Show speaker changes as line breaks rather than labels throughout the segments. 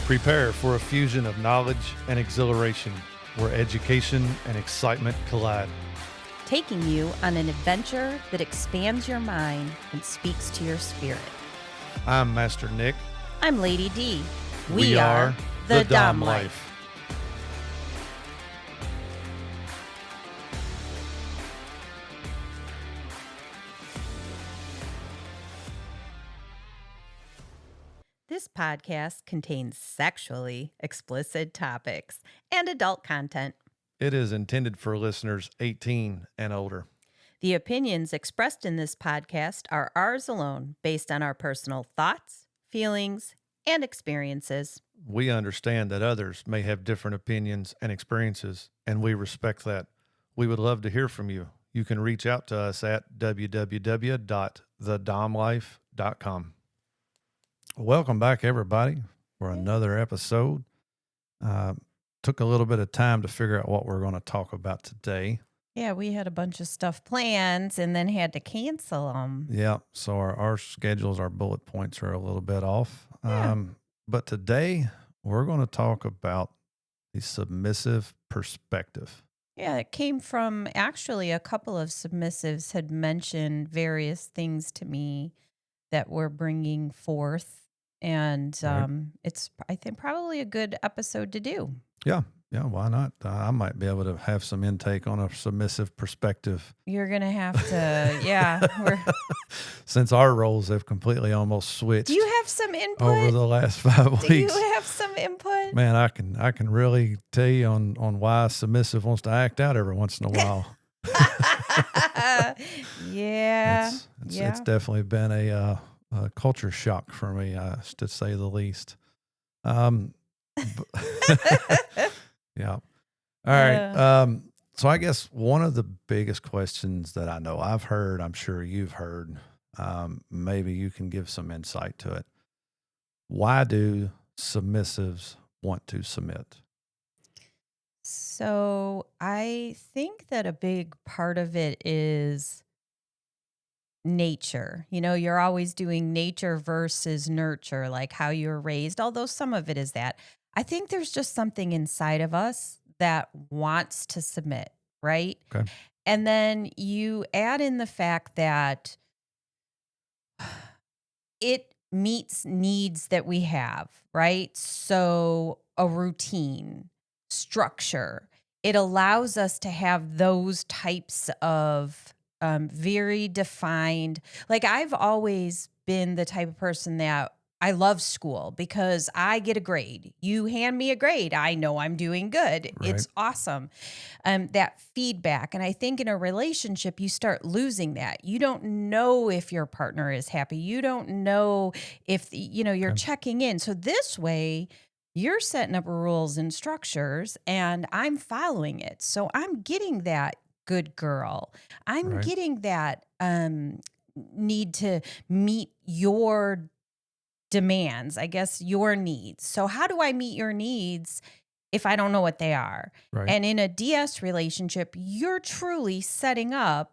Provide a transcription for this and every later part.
Prepare for a fusion of knowledge and exhilaration where education and excitement collide.
Taking you on an adventure that expands your mind and speaks to your spirit.
I'm Master Nick.
I'm Lady Dee.
We are the Dom Life.
This podcast contains sexually explicit topics and adult content.
It is intended for listeners 18 and older.
The opinions expressed in this podcast are ours alone, based on our personal thoughts, feelings, and experiences.
We understand that others may have different opinions and experiences, and we respect that. We would love to hear from you. You can reach out to us at www.thedomlife.com. Welcome back, everybody, for another episode. Took a little bit of time to figure out what we're going to talk about today.
Yeah, we had a bunch of stuff planned and then had to cancel them.
Yeah, so our schedules, our bullet points are a little bit off.
Yeah.
But today we're going to talk about the submissive perspective.
Yeah, it came from actually a couple of submissives had mentioned various things to me that we're bringing forth. And it's, I think, probably a good episode to do.
Yeah, why not? I might be able to have some intake on a submissive perspective.
You're going to have to, yeah.
Since our roles have completely almost switched.
Do you have some input?
Over the last 5 weeks.
Do you have some input?
Man, I can really tell you on why a submissive wants to act out every once in a while.
Yeah.
It's definitely been a culture shock for me, to say the least. Yeah. All right. So I guess one of the biggest questions that I know I've heard, I'm sure you've heard, maybe you can give some insight to it. Why do submissives want to submit?
So I think that a big part of it is nature. You know, you're always doing nature versus nurture, like how you're raised, although some of it is that. I think there's just something inside of us that wants to submit, right?
Okay.
And then you add in the fact that it meets needs that we have, right? So a routine, structure, it allows us to have those types of very defined, like I've always been the type of person that I love school because I get a grade. You hand me a grade, I know I'm doing good.
Right.
It's awesome. That feedback. And I think in a relationship, you start losing that. You don't know if your partner is happy. You don't know if, you're checking in. So this way, you're setting up rules and structures and I'm following it. So I'm getting that good girl. I'm getting that need to meet your demands, I guess, your needs. So how do I meet your needs if I don't know what they are?
Right.
And in a DS relationship, you're truly setting up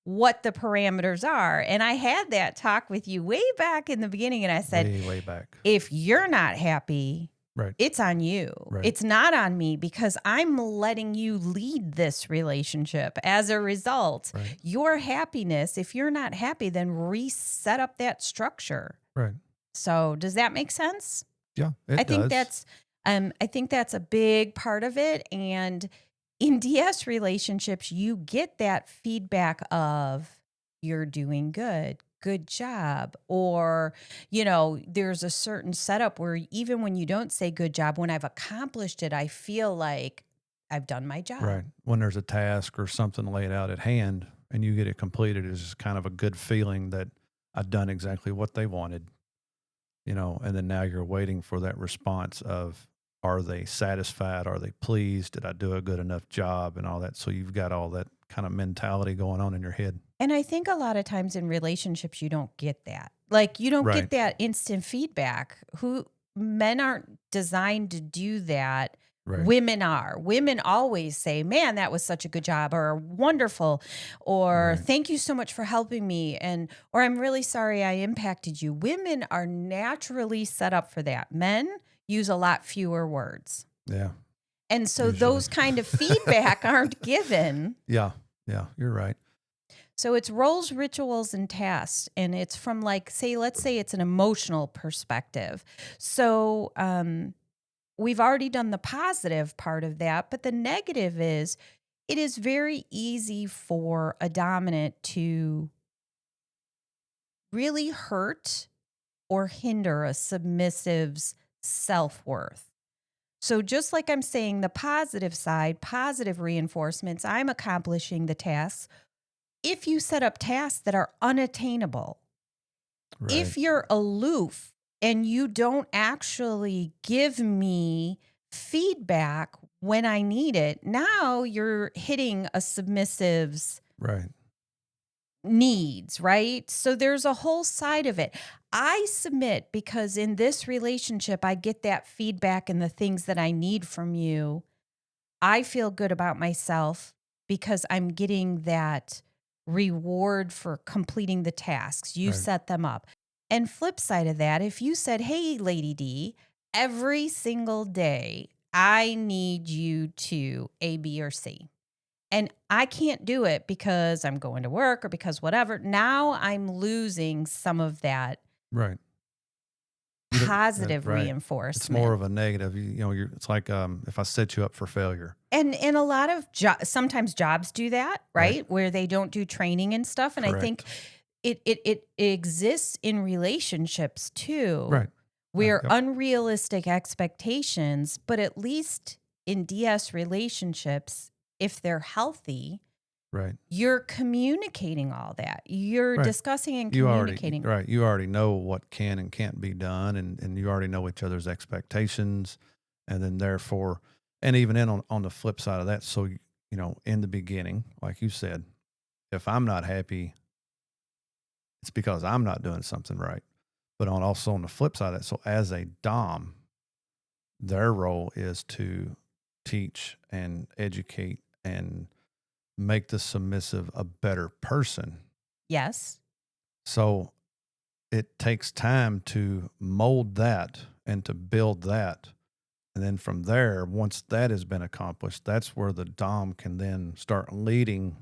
what the parameters are. And I had that talk with you way back in the beginning. And I said,
way back,
if you're not happy, it's on you.
Right.
It's not on me because I'm letting you lead this relationship. As a result, your happiness, if you're not happy, then reset up that structure.
Right.
So does that make sense?
Yeah, it
I
does.
think that's a big part of it. And in DS relationships, you get that feedback of you're doing good job. Or, there's a certain setup where even when you don't say good job, when I've accomplished it, I feel like I've done my job.
Right. When there's a task or something laid out at hand and you get it completed, it's just kind of a good feeling that I've done exactly what they wanted. And then now you're waiting for that response of, are they satisfied? Are they pleased? Did I do a good enough job and all that? So you've got all that kind of mentality going on in your head.
And I think a lot of times in relationships, you don't get that. Like you don't get that instant feedback. Men aren't designed to do that.
Right.
Women are. Women always say, man, that was such a good job, or wonderful, or thank you so much for helping me, or I'm really sorry I impacted you. Women are naturally set up for that. Men, use a lot fewer words.
Yeah.
And so
Usually.
those kind of feedback aren't given.
Yeah. Yeah. You're right.
So it's roles, rituals, and tasks. And it's from like, let's say it's an emotional perspective. So we've already done the positive part of that, but the negative is it is very easy for a dominant to really hurt or hinder a submissive's self-worth. So just like I'm saying the positive side, positive reinforcements, I'm accomplishing the tasks. If you set up tasks that are unattainable,
Right.
if you're aloof and you don't actually give me feedback when I need it, now you're hitting a submissive's
Right.
needs, right? So there's a whole side of it. I submit because in this relationship, I get that feedback and the things that I need from you. I feel good about myself because I'm getting that reward for completing the tasks. You
Right.
set them up. And flip side of that, if you said, "Hey, Lady D, every single day, I need you to A, B, or C. And I can't do it because I'm going to work or because whatever." Now I'm losing some of that
Right. You don't,
positive
right. It's more
reinforcement.
of a negative. It's like if I set you up for failure.
And a lot of sometimes jobs do that,
Right.
right? Where they don't do training and stuff. And I think
Correct.
it exists in relationships too,
Right.
where
Yep.
unrealistic expectations, but at least in DS relationships, if they're healthy,
Right.
you're communicating all that. You're
Right.
discussing and
You already
communicating.
right. You already know what can and can't be done, and you already know each other's expectations, and then therefore, and even on the flip side of that, so in the beginning, like you said, if I'm not happy, it's because I'm not doing something right. But also on the flip side of that, so as a dom, their role is to teach and educate and make the submissive a better person.
Yes.
So it takes time to mold that and to build that. And then from there, once that has been accomplished, that's where the Dom can then start leading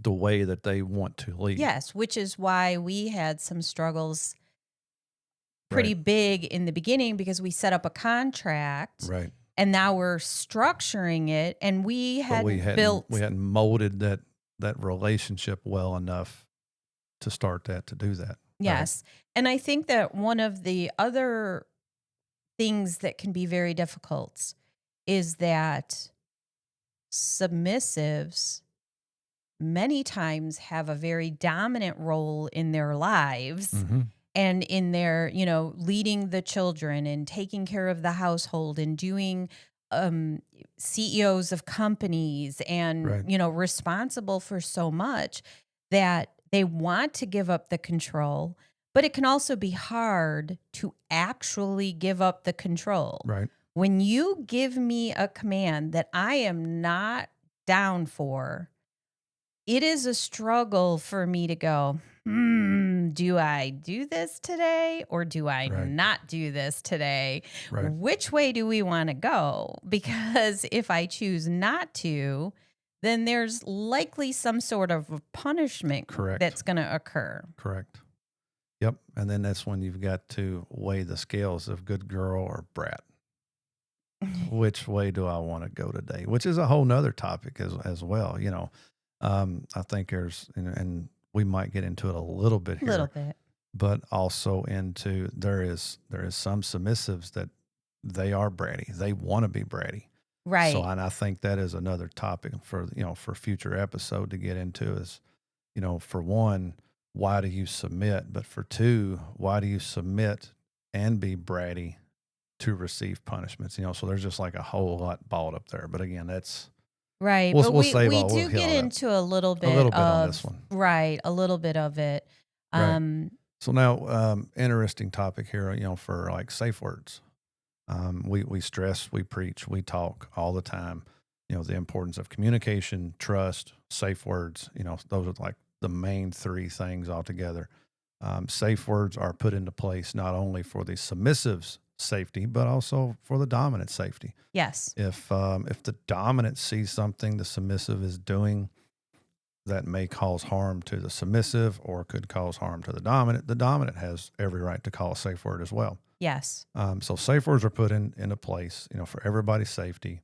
the way that they want to lead.
Yes. Which is why we had some struggles
Right.
pretty big in the beginning because we set up a contract
Right.
and now we're structuring it and we
But
hadn't built.
we hadn't molded that relationship well enough to start to do that. Right.
Yes. And I think that one of the other things that can be very difficult is that submissives many times have a very dominant role in their lives
Mm-hmm.
and in their, leading the children and taking care of the household and doing um, CEOs of companies and,
Right.
responsible for so much that they want to give up the control. But it can also be hard to actually give up the control.
Right.
When you give me a command that I am not down for, it is a struggle for me to go, do I do this today or do I
Right.
not do this today?
Right.
Which way do we want to go? Because if I choose not to, then there's likely some sort of a punishment
Correct.
that's going to occur.
Correct. Yep. And then that's when you've got to weigh the scales of good girl or brat. Which way do I want to go today? Which is a whole nother topic as well. I think and we might get into it a little bit
A little
here,
bit.
but also into there is some submissives that they are bratty. They want to be bratty. So,
Right.
and I think that is another topic for future episode to get into is, for one, why do you submit? But for two, why do you submit and be bratty to receive punishments? So there's just like a whole lot balled up there. But again,
Right.
we'll
But
we'll
we,
save
we
all we'll
do
hit
get
all that
into a little
a
bit
little bit on this
of,
one.
right, a little bit of it.
Right.
Um,
So now, interesting topic here, for like safe words. We stress, we preach, we talk all the time, the importance of communication, trust, safe words, those are like the main three things altogether. Safe words are put into place not only for the submissive's safety, but also for the dominant safety.
Yes.
If the dominant sees something the submissive is doing that may cause harm to the submissive or could cause harm to the dominant has every right to call a safe word as well.
Yes.
So safe words are put into place, for everybody's safety,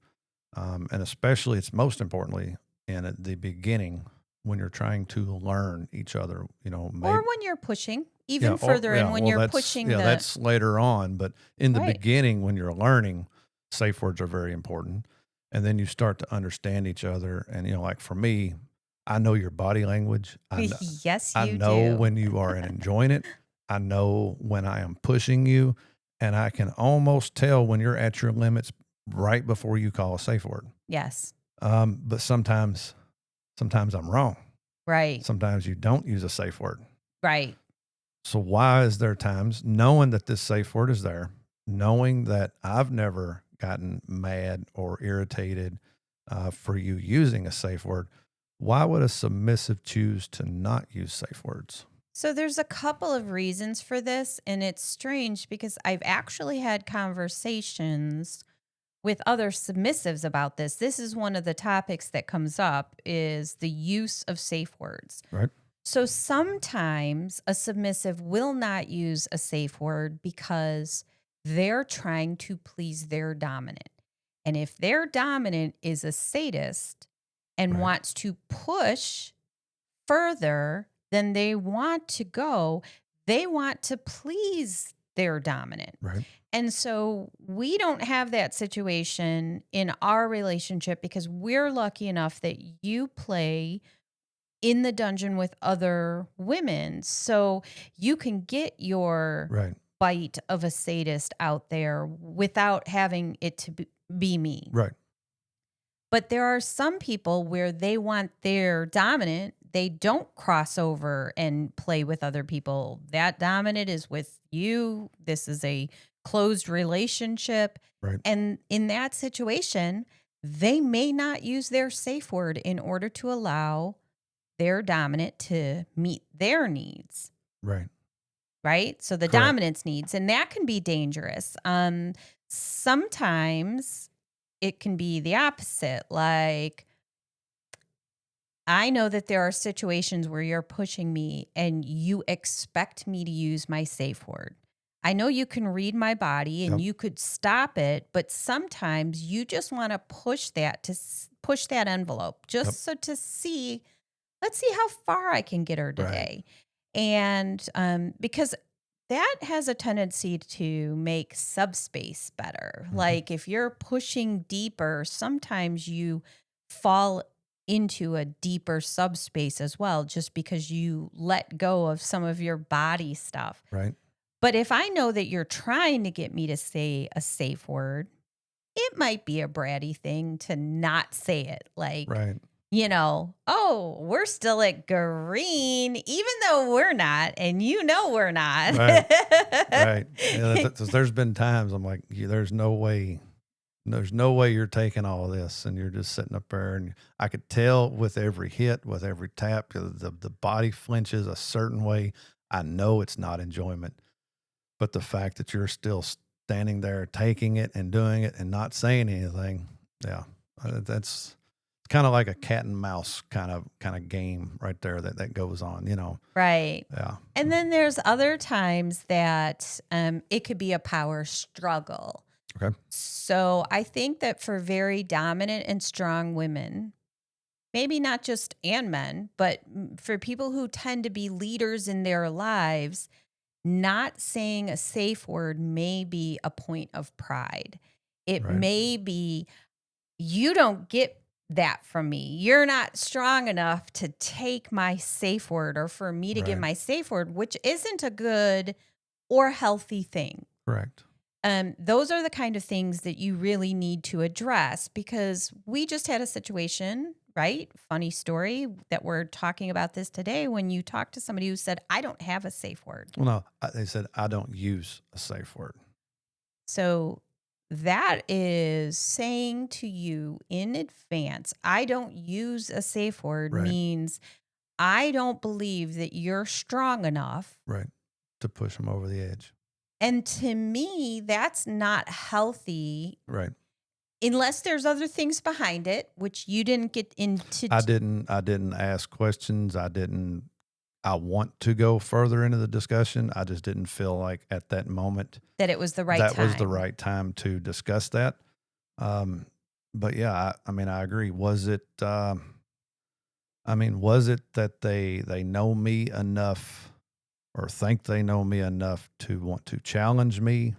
and especially it's most importantly in at the beginning when you're trying to learn each other.
Or
Maybe
when you're pushing,
yeah,
even
or
further in
yeah,
when
well
you're
that's
pushing
yeah
the
that's later on, but in the
right.
beginning when you're learning, safe words are very important, and then you start to understand each other. And like for me, I know your body language.
Yes,
I
you
know
do.
when you are enjoying it. I know when I am pushing you, and I can almost tell when you're at your limits right before you call a safe word.
Yes.
But sometimes I'm wrong.
Right.
Sometimes you don't use a safe word.
Right.
So why is there times knowing that this safe word is there, knowing that I've never gotten mad or irritated for you using a safe word? Why would a submissive choose to not use safe words?
So there's a couple of reasons for this, and it's strange because I've actually had conversations with other submissives about this. This is one of the topics that comes up is the use of safe words.
Right.
So sometimes a submissive will not use a safe word because they're trying to please their dominant. And if their dominant is a sadist and
Right.
wants to push further than they want to go, they want to please their dominant.
Right.
And so we don't have that situation in our relationship because we're lucky enough that you play in the dungeon with other women. So you can get your
Right.
bite of a sadist out there without having it to be me.
Right.
But there are some people where they want their dominant, they don't cross over and play with other people. That dominant is with you. This is a closed relationship.
Right.
And in that situation, they may not use their safe word in order to allow their dominant to meet their needs,
Right.
right? So the
Correct.
dominant's needs, and that can be dangerous. Sometimes it can be the opposite. Like, I know that there are situations where you're pushing me and you expect me to use my safe word. I know you can read my body and
Yep.
you could stop it, but sometimes you just want to push that push that envelope
Yep.
just so to see, let's see how far I can get her
Right.
today. And because that has a tendency to make subspace better.
Hmm.
Like if you're pushing deeper, sometimes you fall into a deeper subspace as well, just because you let go of some of your body stuff.
Right.
But if I know that you're trying to get me to say a safe word, it might be a bratty thing to not say it. Like,
Right.
oh, we're still at green, even though we're not, and we're not.
Right. Right. Yeah, there's been times I'm like, there's no way. There's no way you're taking all of this, and you're just sitting up there, and I could tell with every hit, with every tap, the body flinches a certain way. I know it's not enjoyment, but the fact that you're still standing there taking it and doing it and not saying anything, yeah, that's kind of like a cat and mouse kind of game right there that goes on,
Right.
Yeah.
And then there's other times that it could be a power struggle.
Okay.
So I think that for very dominant and strong women, maybe not just and men, but for people who tend to be leaders in their lives, not saying a safe word may be a point of pride. It
Right.
may be, you don't get that from me. You're not strong enough to take my safe word or for me to give
Right.
my safe word, which isn't a good or healthy thing.
Correct.
Those are the kind of things that you really need to address because we just had a situation, right? Funny story that we're talking about this today when you talk to somebody who said, I don't have a safe word.
Well, no, they said I don't use a safe word.
So that is saying to you in advance, I don't use a safe word
Right.
means I don't believe that you're strong enough.
Right. To push them over the edge.
And to me, that's not healthy
Right.
unless there's other things behind it, which you didn't get into
I didn't ask questions. I want to go further into the discussion. I just didn't feel like at that moment
that it was the right
that was the
time.
right time to discuss that. Um, but yeah, I mean, I agree. Was it that they know me enough or think they know me enough to want to challenge me,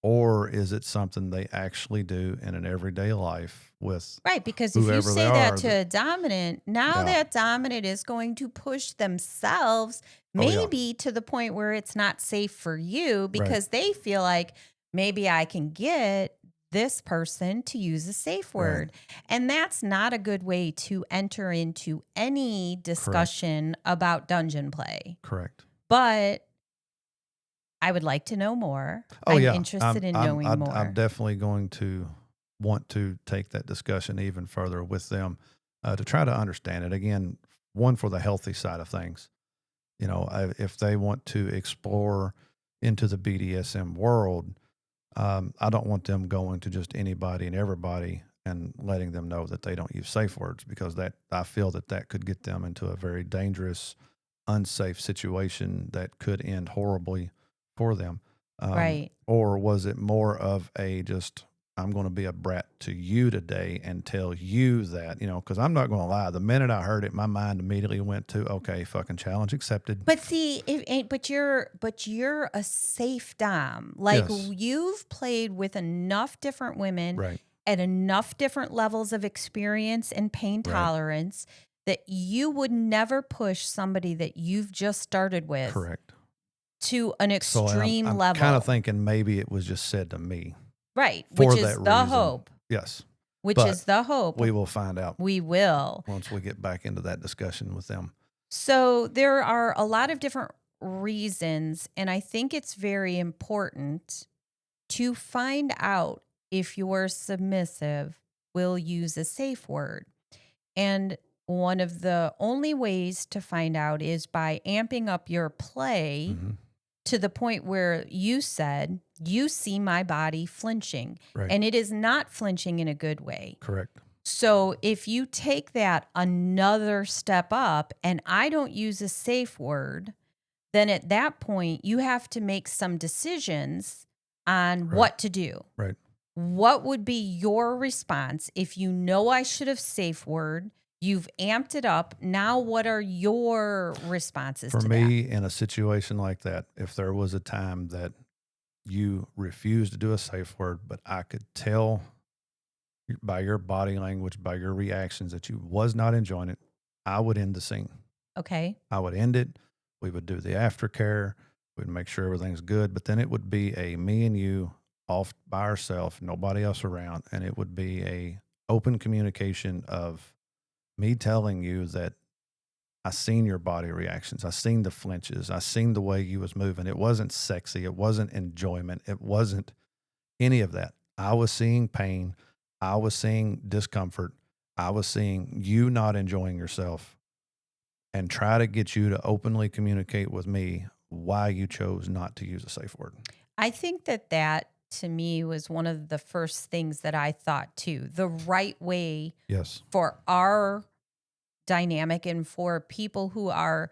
or is it something they actually do in an everyday life with
Right, because if you
whoever they
say that
are?
to a dominant, now
Yeah.
that dominant is going to push themselves
Oh yeah.
maybe to the point where it's not safe for you
Right.
because they feel like maybe I can get this person to use a safe
Right.
word. And that's not a good way to enter into any
Correct.
discussion about dungeon play.
Correct.
But I would like to know more.
Oh
I'm
yeah.
interested in knowing
I'm
more.
definitely going to want to take that discussion even further with them to try to understand it again. One, for the healthy side of things. If they want to explore into the BDSM world, I don't want them going to just anybody and everybody and letting them know that they don't use safe words, because that I feel that could get them into a very dangerous, unsafe situation that could end horribly for them.
Right.
Or was it more of a just, I'm going to be a brat to you today and tell you that, because I'm not going to lie. The minute I heard it, my mind immediately went to, okay, fucking challenge accepted.
But see, but you're a safe dom. Like
Yes.
you've played with enough different women
Right.
at enough different levels of experience and pain
Right.
tolerance that you would never push somebody that you've just started with
Correct.
to an
So
extreme
I'm kind of
level.
thinking maybe it was just said to me
Right,
for that reason. Yes.
which
But
is the hope.
we will find out
We will.
once we get back into that discussion with them.
So there are a lot of different reasons, and I think it's very important to find out if your submissive will use a safe word. And one of the only ways to find out is by amping up your play
Hmm.
to the point where you said, you see my body flinching,
Right.
and it is not flinching in a good way.
Correct.
So if you take that another step up and I don't use a safe word, then at that point you have to make some decisions on
Right.
what to do.
Right.
What would be your response if you know I should have safe word? You've amped it up. Now, what are your responses
For
to that?
me, in a situation like that, if there was a time that you refused to do a safe word, but I could tell by your body language, by your reactions that you was not enjoying it, I would end the scene.
Okay.
I would end it. We would do the aftercare. We'd make sure everything's good. But then it would be a me and you off by ourselves, nobody else around, and it would be a open communication of me telling you that I seen your body reactions. I seen the flinches. I seen the way you was moving. It wasn't sexy. It wasn't enjoyment. It wasn't any of that. I was seeing pain. I was seeing discomfort. I was seeing you not enjoying yourself, and try to get you to openly communicate with me why you chose not to use a safe word.
I think that to me was one of the first things that I thought too. The right way
Yes.
for our dynamic and for people who are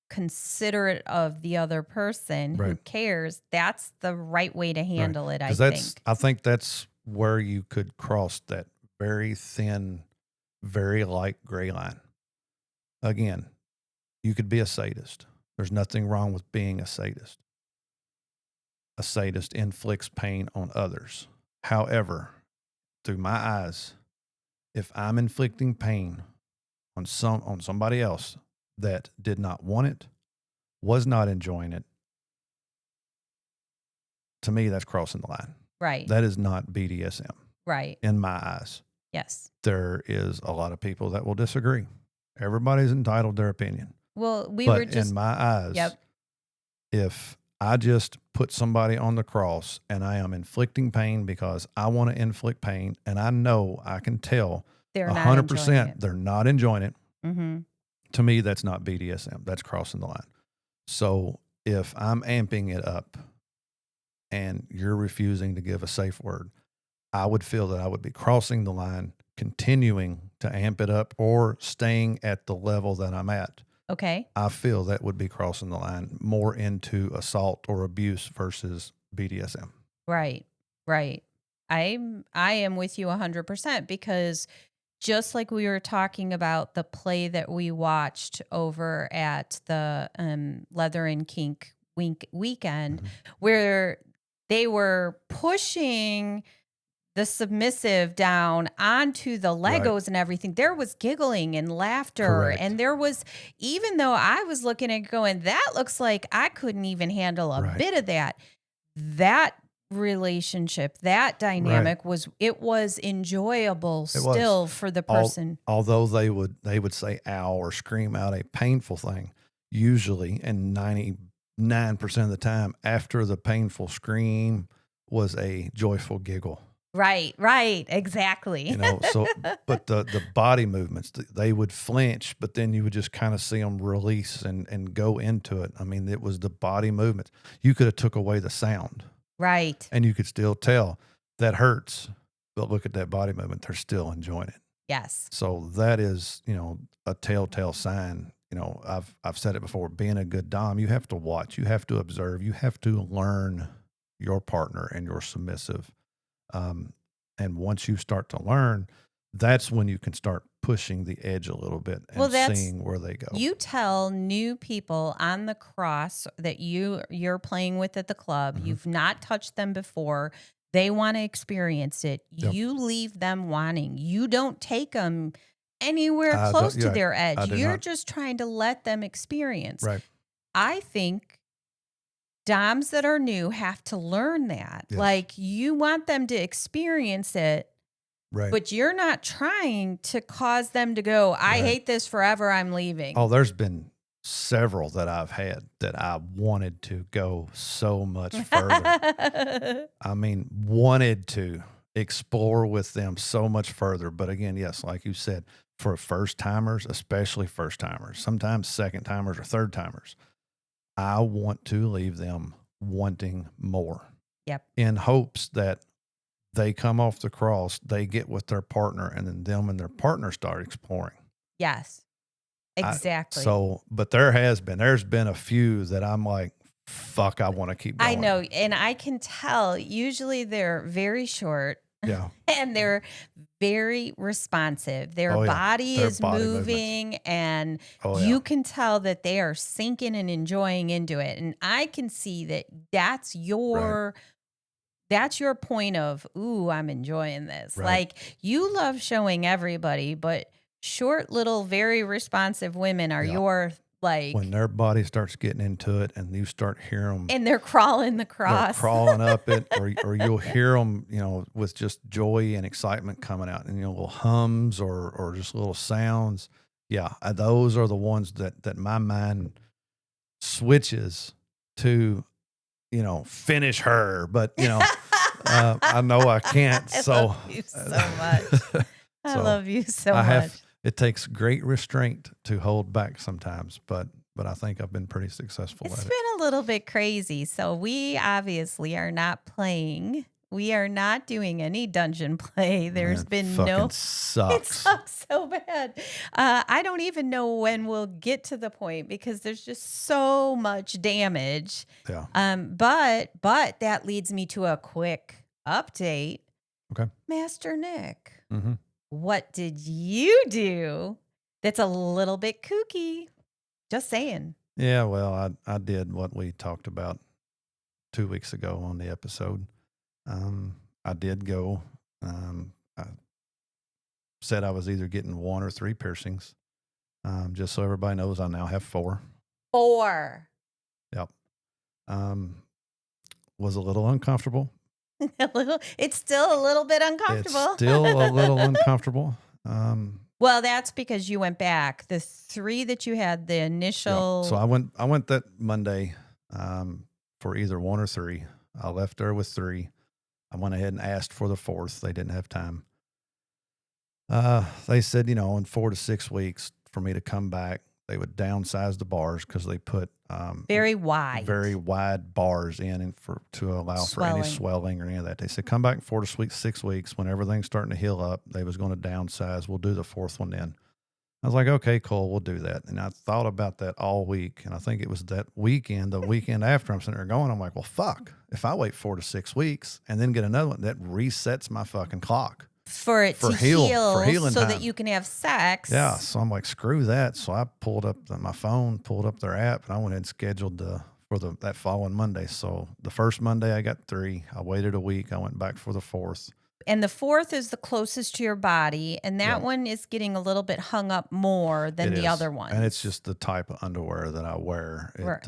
considerate of the other person who
Right.
cares, that's the right way to
Right.
handle it, I
Because
think.
I think that's where you could cross that very thin, very light gray line. Again, you could be a sadist. There's nothing wrong with being a sadist. A sadist inflicts pain on others. However, through my eyes, if I'm inflicting pain on somebody else that did not want it, was not enjoying it, to me that's crossing the line.
Right.
That is not BDSM
Right.
in my eyes.
Yes.
There is a lot of people that will disagree. Everybody's entitled to their opinion.
Well, we
But
were just
in my eyes,
yep.
if I just put somebody on the cross and I am inflicting pain because I want to inflict pain, and I know I can tell
They're not enjoying
100%
it.
they're not enjoying it,
Mm-hmm.
to me, that's not BDSM. That's crossing the line. So if I'm amping it up and you're refusing to give a safe word, I would feel that I would be crossing the line, continuing to amp it up or staying at the level that I'm at.
Okay.
I feel that would be crossing the line more into assault or abuse versus BDSM.
Right. Right. I am with you 100% because just like we were talking about the play that we watched over at the Leather and Kink weekend,
Mhm.
where they were pushing the submissive down onto the
Right.
Legos and everything, there was giggling and laughter.
Correct.
And there was, even though I was looking at it going, that looks like I couldn't even handle a
Right.
bit of that. That relationship, that
Right.
dynamic it was enjoyable
It was.
still for the
Al
person.
Although they would say "ow" or scream out a painful thing, usually, and 99% of the time, after the painful scream was a joyful giggle,
Right, right, exactly.
so but the body movements, they would flinch, but then you would just kinda see them release and go into it. I mean, it was the body movements. You coulda took away the sound,
Right.
and you could still tell, "That hurts," but look at that body movement, they're still enjoying it.
Yes.
So that is, a telltale sign. I've said it before. Being a good dom, you have to watch, you have to observe, you have to learn your partner and your submissive. Um, and once you start to learn, that's when you can start pushing the edge a little bit
Well,
and
that's
seeing where they go.
you tell new people on the cross that you're playing with at the club,
Hmm.
you've not touched them before, they want to experience it.
Yep.
You leave them wanting. You don't take them anywhere
I don't.
close to
Yeah,
their edge.
I do
You're
not.
just trying to let them experience.
Right.
I think doms that are new have to learn that.
Yes.
Like you want them to experience it,
Right.
but you're not trying to cause them to go, I
Right.
hate this forever, I'm leaving.
Oh, there's been several that I've had that I wanted to go so much further. I mean, wanted to explore with them so much further. But again, yes, like you said, for first timers, especially first timers, sometimes second timers or third timers, I want to leave them wanting more
Yep.
in hopes that they come off the cross, they get with their partner, and then them and their partner start exploring.
Yes.
I,
Exactly.
but there's been a few that I'm like, fuck, I want to keep
I
going.
know, and I can tell usually they're very short
Yeah.
and they're very responsive. Their
Oh, yeah.
body
Their
is
body movements.
moving and
Oh, yeah.
you can tell that they are sinking and enjoying into it. And I can see that
Right.
that's your point of, ooh, I'm enjoying this.
Right.
Like you love showing everybody, but short little very responsive women are
Yeah.
your
When
like
their body starts getting into it and you start hearing them,
and they're crawling the
they're
cross.
crawling up it, or you'll hear them, with just joy and excitement coming out, and little hums or just little sounds. Yeah, those are the ones that my mind switches to, finish her. But I know I can't.
I
So,
love you so much. I
so
love you so
I have.
much.
It takes great restraint to hold back sometimes, but I think I've been pretty successful
It's
at it.
been a little bit crazy. So we obviously are not playing. We are not doing any dungeon play. There's
Man,
been
fucking
no it
sucks.
sucks so bad. I don't even know when we'll get to the point because there's just so much damage.
Yeah.
But that leads me to a quick update.
Okay.
Master Nick,
Mhm.
what did you do that's a little bit kooky? Just saying.
Yeah, well, I did what we talked about 2 weeks ago on the episode. I did go, I said I was either getting 1 or 3 piercings. Just so everybody knows, I now have 4.
4.
Yep. Um, was a little uncomfortable.
A little it's still a little bit
It's
uncomfortable.
still a little uncomfortable.
Well, that's because you went back. The 3 that you had, the
Yeah. So
initial
I went that Monday, for either 1 or 3. I left there with 3. I went ahead and asked for the 4th. They didn't have time. They said, in 4 to 6 weeks for me to come back. they would downsize the bars because they put
Very wide.
very wide bars in and to allow for any
Swelling.
swelling or any of that. They said come back in 6 weeks when everything's starting to heal up. They was going to downsize. We'll do the fourth one then. I was like, okay, cool, we'll do that. And I thought about that all week. And I think it was that weekend, the weekend after I'm sitting there going, I'm like, well, fuck, if I wait 4 to 6 weeks and then get another one, that resets my fucking clock.
For it to
for healing
so
time.
that you can have sex.
Yeah. So I'm like, screw that. So I pulled up my phone, pulled up their app, and I went and scheduled that following Monday. So the first Monday I got 3. I waited a week. I went back for the 4th.
And the 4th is the closest to your body, and that
Yeah.
one is getting a little bit hung up more than
It
the
is.
other ones.
And it's just the type of underwear that I wear.
Right.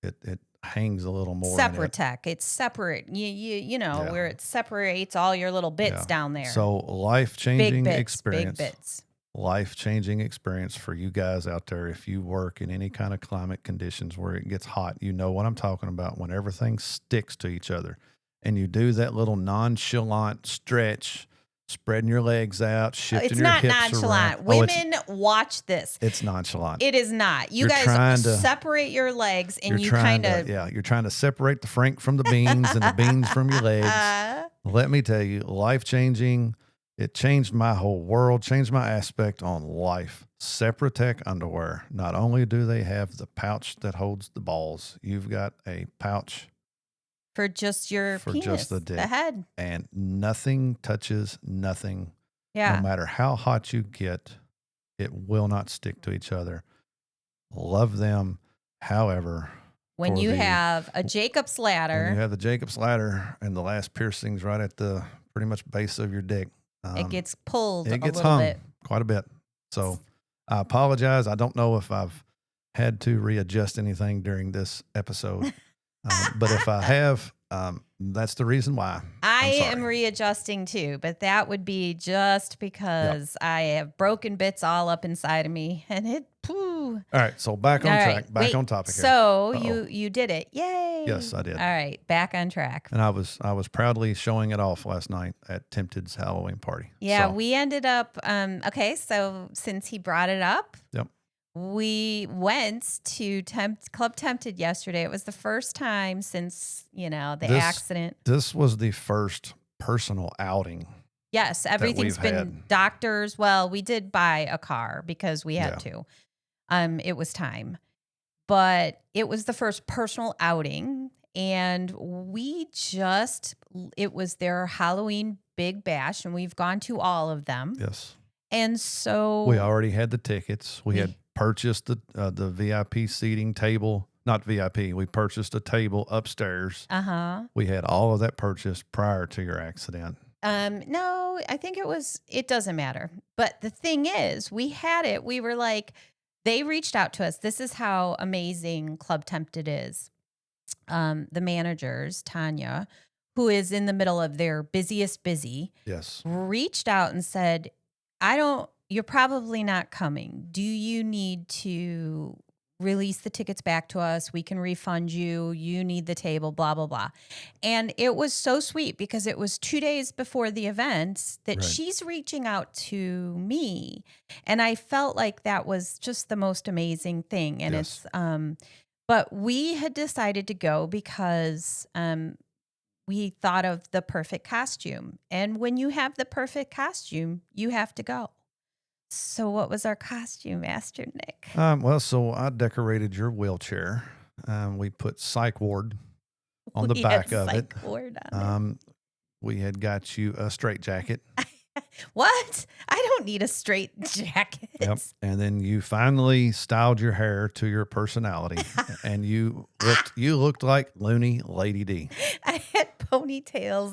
It hangs a little more.
Separatech. It's separate. You know,
Yeah.
where it separates all your little bits
Yeah.
down there.
So life-changing
big bits,
experience.
Big bits.
Life-changing experience for you guys out there. If you work in any kind of climate conditions where it gets hot, you know what I'm talking about. When everything sticks to each other and you do that little nonchalant stretch, spreading your legs out, shifting
It's
your
not
hips
nonchalant.
around.
Women, watch this.
It's nonchalant.
It is not. You
You're
guys
trying to-
separate your legs and you
trying
kind of.
you're trying to separate the frank from the beans and the beans from your legs. Let me tell you, life-changing. It changed my whole world, changed my aspect on life. Separatech underwear. Not only do they have the pouch that holds the balls, you've got a pouch
For just your
for
penis,
just the dick.
the head.
And nothing touches nothing.
Yeah.
No matter how hot you get, it will not stick to each other. Love them. However,
When
for
you
the-
have a Jacob's ladder,
when you have the Jacob's ladder and the last piercing's right at the pretty much base of your dick,
it gets pulled
it gets
a little
hung
bit.
quite a bit. So I apologize. I don't know if I've had to readjust anything during this episode, but if I have, that's the reason why.
I
I'm sorry.
am readjusting too, but that would be just because I have broken bits all up inside of me, and it. Poo.
All right, so back on
All
track,
right,
back
wait,
on topic here.
So
Uh-oh.
you did it, yay!
Yes, I did.
All right, back on track.
And I was proudly showing it off last night at Tempted's Halloween party.
Yeah,
So,
we ended up. Okay, so since he brought it up,
Yep.
we went to Club Tempted yesterday. It was the first time since the
This-
accident.
this was the first personal outing.
Yes, everything's
we've
been
had.
doctors. Well, we did buy a car because we had
Yeah.
to. It was time. But it was the first personal outing, and it was their Halloween big bash, and we've gone to all of them.
Yes.
And so
We already had the tickets. We had purchased the VIP seating table. Not VIP. We purchased a table upstairs. We had all of that purchased prior to your accident.
No, I think it doesn't matter. But the thing is, we had it. We were like, they reached out to us. This is how amazing Club Tempted is. The managers, Tanya, who is in the middle of their busiest busy,
Yes.
reached out and said, you're probably not coming. Do you need to release the tickets back to us? We can refund you. You need the table, blah, blah, blah. And it was so sweet because it was 2 days before the event that
Right.
she's reaching out to me. And I felt like that was just the most amazing thing. And
Yes.
but we had decided to go because we thought of the perfect costume. And when you have the perfect costume, you have to go. So what was our costume, Master Nick?
So I decorated your wheelchair. We put psych ward on the
We
back
had
of it.
psych ward on it.
We had got you a straight jacket.
What? I don't need a straight jacket.
Yep. And then you finally styled your hair to your personality, and you looked like Loony Lady Dee.
I had ponytails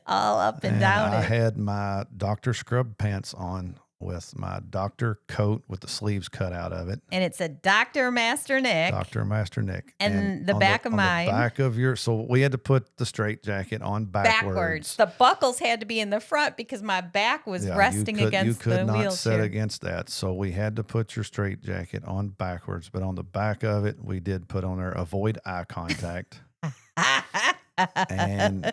all up and down
I
it.
had my doctor scrub pants on with my doctor coat with the sleeves cut out of it.
And it's a Dr. Master Nick.
Dr. Master Nick.
And the
on
back of
on
mine.
The back of so we had to put the straight jacket on backwards.
The buckles had to be in the front because my back was
Yeah,
resting against
you could
the
not
wheelchair.
sit against that. So we had to put your straight jacket on backwards. But on the back of it, we did put on there, avoid eye contact. And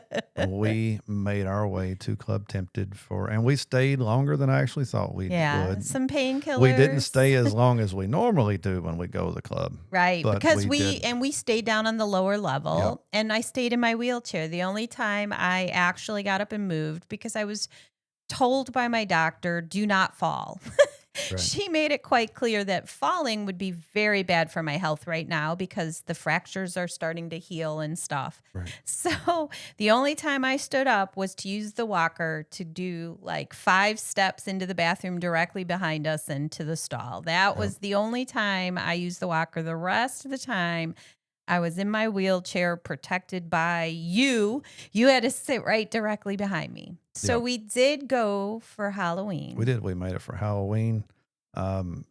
we made our way to Club Tempted and we stayed longer than I actually thought we
Yeah,
would.
some painkillers.
We didn't stay as long as we normally do when we go to the club.
Right,
But
because
we did.
we stayed down on the lower
Yep.
level, and I stayed in my wheelchair. The only time I actually got up and moved, because I was told by my doctor, do not fall.
Right.
She made it quite clear that falling would be very bad for my health right now because the fractures are starting to heal and stuff.
Right.
So the only time I stood up was to use the walker to do like 5 steps into the bathroom directly behind us and to the stall. That was the only time I used the walker. The rest of the time, I was in my wheelchair protected by you. You had to sit right directly behind me. So
Yep.
we did go for Halloween.
We did. We made it for Halloween.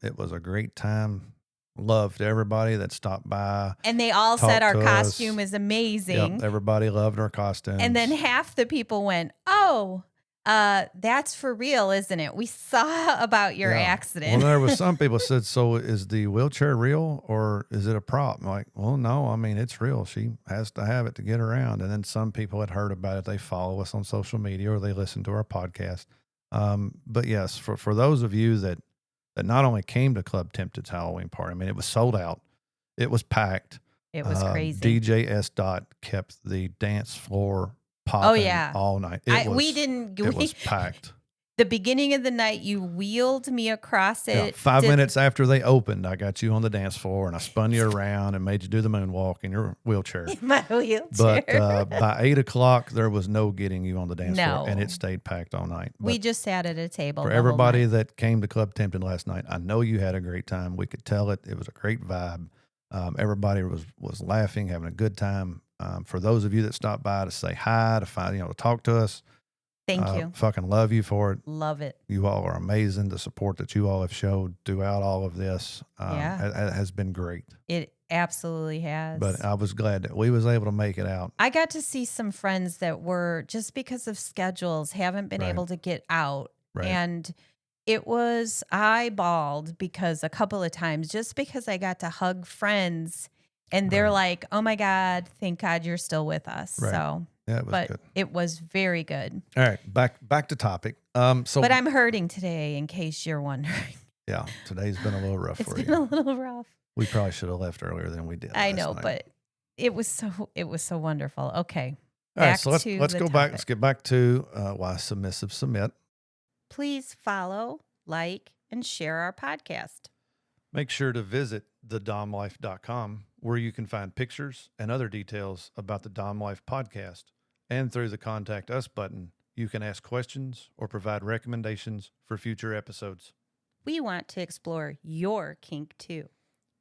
It was a great time. Loved everybody that stopped by.
And they all
talked
said our
to
costume
us.
is amazing.
Yep, everybody loved our costumes.
And then half the people went, "Oh, that's for real, isn't it? We saw about your accident."
Well, there was some people said, "So is the wheelchair real or is it a prop?" I'm like, well, no, I mean, it's real. She has to have it to get around. And then some people had heard about it. They follow us on social media or they listen to our podcast. But yes, for those of you that not only came to Club Tempted's Halloween party, I mean, it was sold out. It was packed.
It was crazy.
DJ S. Dot kept the dance floor popping all night. It was packed.
The beginning of the night, you wheeled me across it.
Yeah, 5 minutes after they opened, I got you on the dance floor and I spun you around and made you do the moonwalk in your wheelchair.
In my wheelchair.
But by 8 o'clock, there was no getting you on the dance floor, and
No.
it stayed packed all night.
We
But
just sat at a table.
for
the whole
everybody
night.
that came to Club Tempted last night, I know you had a great time. We could tell it. It was a great vibe. Everybody was laughing, having a good time. For those of you that stopped by to say hi, to talk to us,
Thank you.
fucking love you for it.
Love it.
You all are amazing. The support that you all have showed throughout all of this
Yeah.
has been great.
It absolutely has.
But I was glad that we was able to make it out.
I got to see some friends that were, just because of schedules, haven't been
Right.
able to get out.
Right.
And I bawled because a couple of times, just because I got to hug friends and they're
Right.
like, "Oh my God, thank God you're still with us."
Right.
So,
Yeah, it was
but
good.
it was very good.
All right, back to topic. So
But I'm hurting today, in case you're wondering.
yeah, today's been a little rough
It's
for
been
you.
a little rough.
We probably should have left earlier than we did.
I
last
know,
night.
but it was so wonderful. Okay.
All right,
back
so let's
to
let's
the
go back. Let's
topic.
get back to why submissive submit.
Please follow, like, and share our podcast.
Make sure to visit thedomlife.com where you can find pictures and other details about the Dom Life podcast. And through the Contact Us button, you can ask questions or provide recommendations for future episodes.
We want to explore your kink too.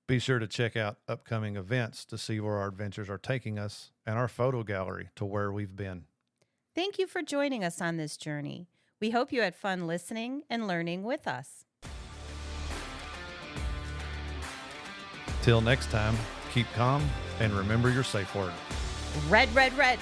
Be sure to check out upcoming events to see where our adventures are taking us and our photo gallery to where we've been.
Thank you for joining us on this journey. We hope you had fun listening and learning with us.
Till next time, keep calm and remember your safe word.
Red, red, red.